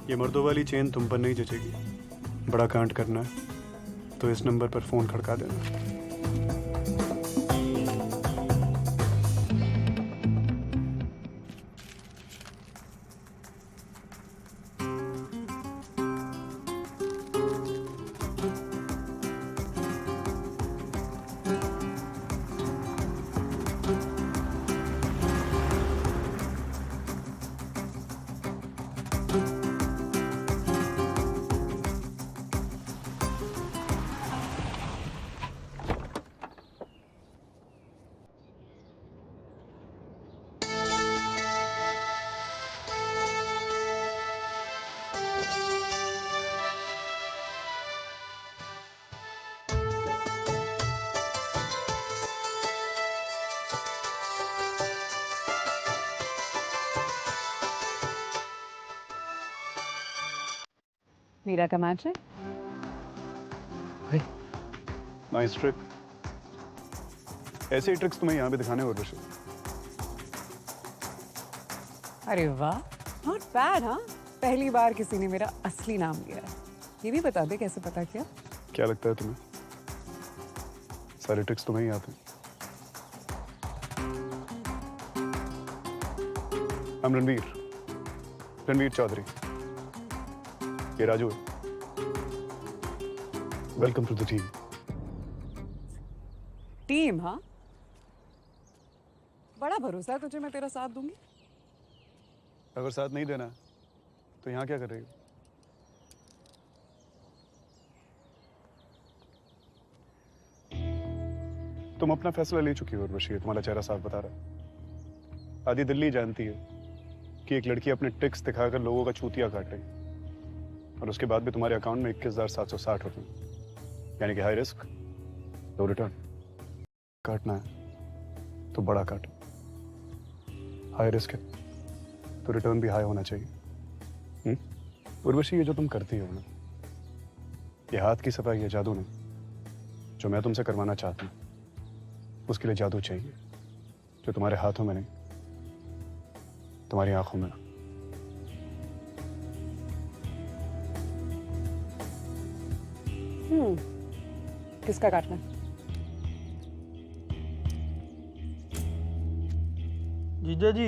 ये मर्दों वाली चेन तुम पर नहीं जचेगी। बड़ा कांड करना है तो इस नंबर पर फोन खड़का देना। मीरा का मैच है। Nice trick. ऐसे ही ट्रिक्स तुम्हें यहाँ पे दिखाने और ऋषि। अरे वाह, नॉट बैड। हाँ, पहली बार किसी ने मेरा असली नाम लिया है। ये भी बता दे कैसे पता किया? क्या लगता है तुम्हें सारे ट्रिक्स तुम्हें ही आते हैं? हम रणवीर चौधरी। ये राजू है। Welcome to the team. Team? हाँ, बड़ा भरोसा है तुझे, मैं तेरा साथ दूंगी। अगर साथ नहीं देना तो यहाँ क्या कर रही हो? तुम अपना फैसला ले चुकी हो उर्वशी, तुम्हारा चेहरा साफ बता रहा है। आधी दिल्ली जानती है कि एक लड़की अपने ट्रिक्स दिखाकर लोगों का चूतिया काट रही, और उसके बाद भी तुम्हारे अकाउंट में 21,760 रुपए, यानी कि हाई रिस्क लो रिटर्न। काटना है तो बड़ा काटो। हाई रिस्क है तो रिटर्न भी हाई होना चाहिए। उर्वशी, ये जो तुम करती हो ना, ये हाथ की सफाई, ये जादू नहीं जो मैं तुमसे करवाना चाहता हूँ। उसके लिए जादू चाहिए जो तुम्हारे हाथों में नहीं, तुम्हारी आंखों में। किसका काटना है? जीजा जी,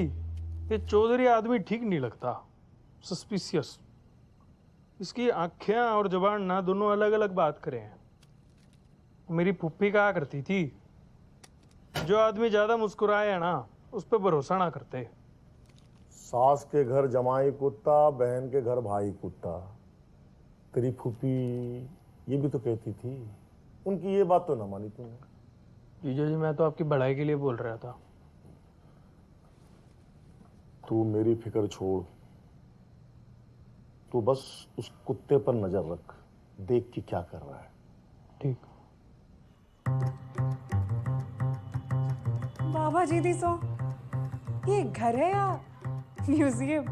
ये चौधरी आदमी ठीक नहीं लगता, सस्पिशियस। इसकी आंखें और जबान ना दोनों अलग अलग बात करें हैं। मेरी फुप्पी कहा करती थी, जो आदमी ज्यादा मुस्कुराए है ना, उस पर भरोसा ना करते। सास के घर जमाई कुत्ता, बहन के घर भाई कुत्ता। तेरी फूफी ये भी तो कहती थी। उनकी ये बात तो ना मानी तूने। जीजा जी, मैं तो आपकी भलाई के लिए बोल रहा था। तू मेरी फिक्र छोड़, तू बस उस कुत्ते पर नजर रख, देख कि क्या कर रहा है। ठीक। बाबा जी दी सो, ये घर है या म्यूजियम?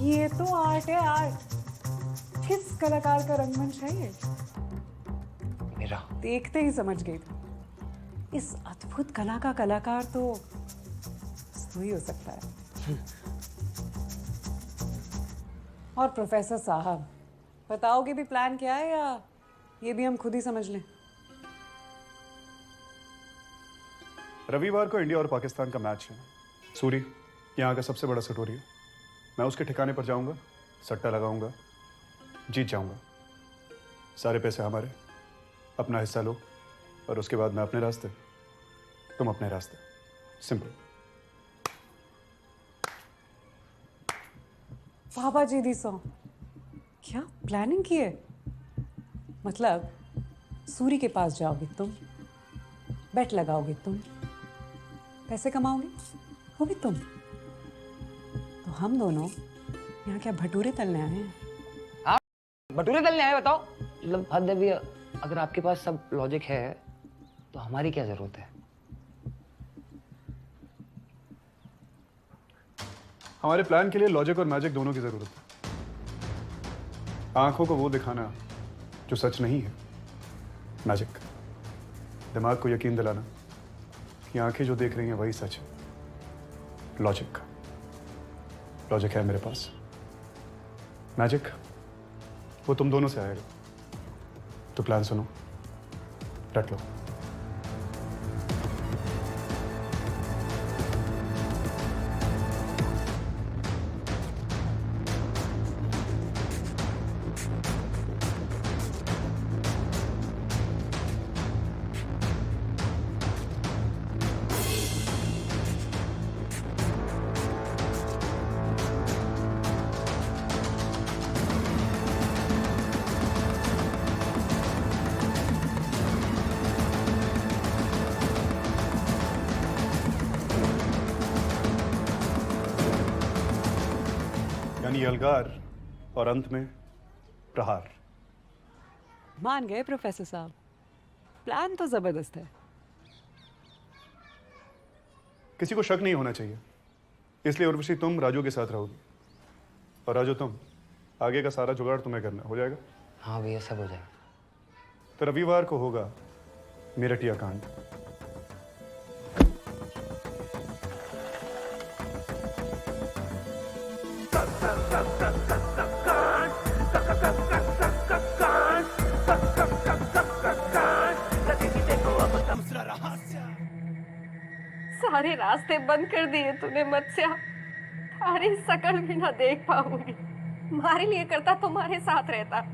ये तो आर्ट है, आर्ट। किस कलाकार का रंगमंच है ये? मेरा देखते ही समझ गई थी, इस अद्भुत कला का कलाकार तो तू ही हो सकता है। और प्रोफेसर साहब, बताओगे भी प्लान क्या है या ये भी हम खुद ही समझ लें? रविवार को इंडिया और पाकिस्तान का मैच है। सूरी यहाँ का सबसे बड़ा सटोरी है। मैं उसके ठिकाने पर जाऊंगा, सट्टा लगाऊंगा, जीत जाऊंगा। सारे पैसे हमारे, अपना हिस्सा लो, और उसके बाद मैं अपने रास्ते, तुम अपने रास्ते। सिंपल। बाबा जी दी सो, क्या प्लानिंग की है? मतलब सूरी के पास जाओगे तुम, बेट लगाओगे तुम, पैसे कमाओगे वो भी तुम, तो हम दोनों यहाँ क्या भटूरे तलने आए हैं? भटूरे तलने आए? बताओ। मतलब हद है भी, अगर आपके पास सब लॉजिक है तो हमारी क्या जरूरत है? हमारे प्लान के लिए लॉजिक और मैजिक दोनों की जरूरत है। आंखों को वो दिखाना जो सच नहीं है, मैजिक। दिमाग को यकीन दिलाना कि आंखें जो देख रही हैं वही सच है। लॉजिक। लॉजिक है मेरे पास। मैजिक वो तुम दोनों से आएगा। तो प्लान सुनो, रट लो। यानी अलगार और अंत में प्रहार। मान गए प्रोफेसर साहब, प्लान तो जबरदस्त है। किसी को शक नहीं होना चाहिए, इसलिए उर्वशी तुम राजू के साथ रहोगी, और राजू तुम आगे का सारा जुगाड़ तुम्हें करना। हो जाएगा? हाँ भैया, सब हो जाएगा। तो रविवार को होगा मेरठिया कांड। सारे रास्ते बंद कर दिए तूने मत्स्या। तारी शकल भी ना देख पाऊंगी। हमारे लिए करता तुम्हारे साथ रहता।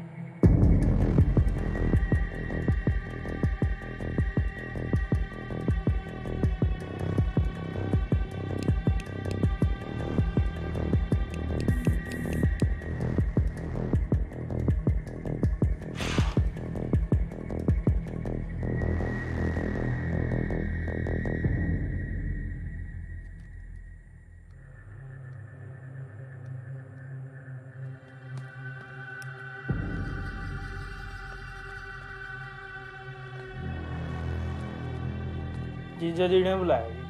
जीजा जी ने बुलाया जी,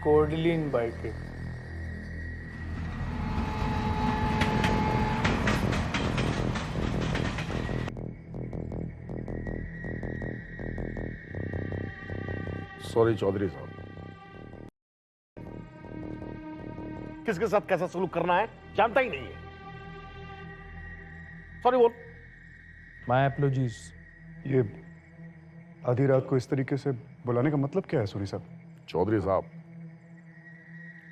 कोर्डिली इनवाइटेड। सॉरी चौधरी साहब। किसके साथ कैसा सलूक करना है जानता ही नहीं है। सॉरी बोल। My apologies. ये आधी रात को इस तरीके से बुलाने का मतलब क्या है सूरी साहब? चौधरी साहब,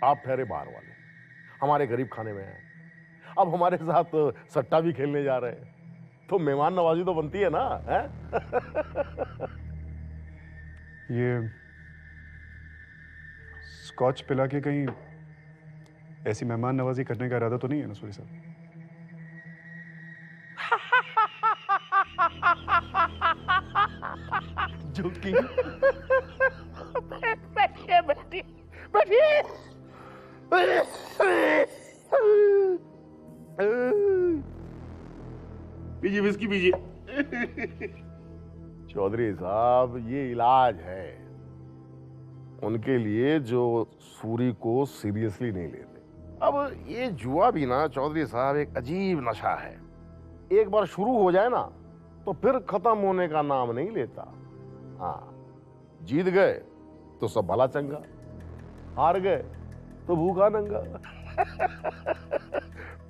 आप ठहरे बाहर वाले, हमारे गरीब खाने में हैं। अब हमारे साथ सट्टा भी खेलने जा रहे हैं, तो मेहमान नवाजी तो बनती है ना, है? ये स्कॉच पिला के कहीं ऐसी मेहमान नवाजी करने का इरादा तो नहीं है ना सूरी साहब? झुकी। बैठिए बैठिए बैठिए। पीजिए विस्की पीजिए। चौधरी साहब, ये इलाज है उनके लिए जो सूरी को सीरियसली नहीं लेते। अब ये जुआ भी ना चौधरी साहब एक अजीब नशा है। एक बार शुरू हो जाए ना तो फिर खत्म होने का नाम नहीं लेता। हाँ, जीत गए तो सब भला चंगा, हार गए तो भूखा नंगा।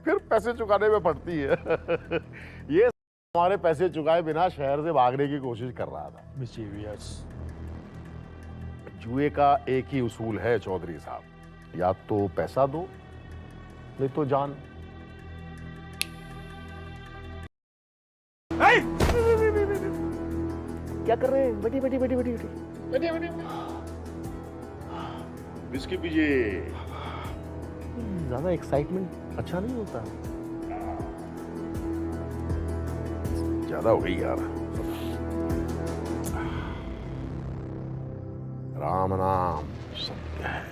फिर पैसे चुकाने में पड़ती है। ये हमारे पैसे चुकाए बिना शहर से भागने की कोशिश कर रहा था। मिस्चीवियस। जुए का एक ही उसूल है चौधरी साहब, या तो पैसा दो नहीं तो जान। क्या कर रहे हैं? बैठी बैठी बैठी बैठी बैठी बैठी। विस्की पीजिए। ज्यादा एक्साइटमेंट अच्छा नहीं होता। ज्यादा हो गई यार। राम नाम सत्य है।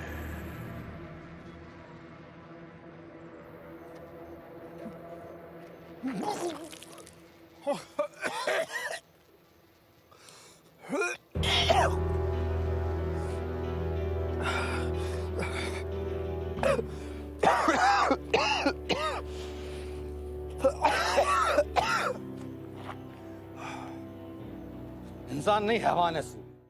इंसान नहीं हैवान है।